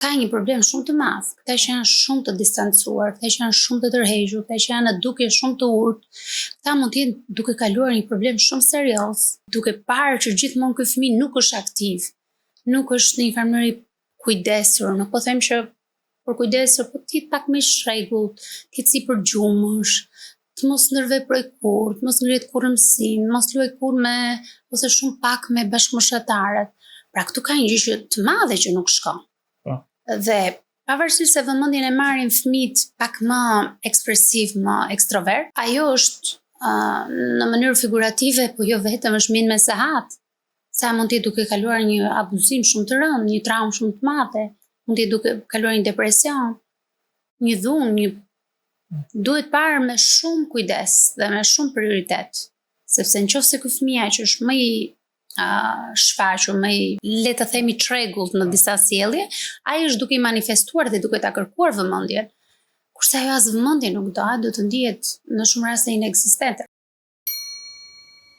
ka një problem shumë të madh. Këta që janë shumë të distancuar, këta që janë shumë të tërhequr, këta që janë në dukje shumë të urtë, këta mund të jenë duke kaluar një problem shumë serioz, duke parë që gjithmonë ky fëmijë nuk është aktiv, nuk është në një farë mënyrë kujdesur, nuk po them që për kujdesur, po të jetë pak më i shregullt, të jetë si për gjumësh, të mos ndërveproj kurrë, të mos ngrihet kurrë në mësim, mos luaj kurrë me ose shumë pak me bashkëmoshëtarët. Pra këtu ka një gjë që të madhe që nuk shkon. Dhe pavarësisht se vëmendjen e marrin fëmijët pak më ekspresiv, më ekstrovert, ajo është në mënyrë figurative, po jo vetëm, është min me sehat. Sa mund të jetë duke kaluar një abuzim shumë të rëndë, një traumë shumë të madhe, mund të jetë duke kaluar një depresion, një dhunë, duhet parë me shumë kujdes dhe me shumë prioritet, sepse nëse ky fëmijë që është më i shfaqur, më i, le të themi, tregullt në disa sjellje, ai është duke i manifestuar dhe duke ta kërkuar vëmendjen. Kurse ajo as vëmendje nuk do të ndihet në shumë raste inekzistente.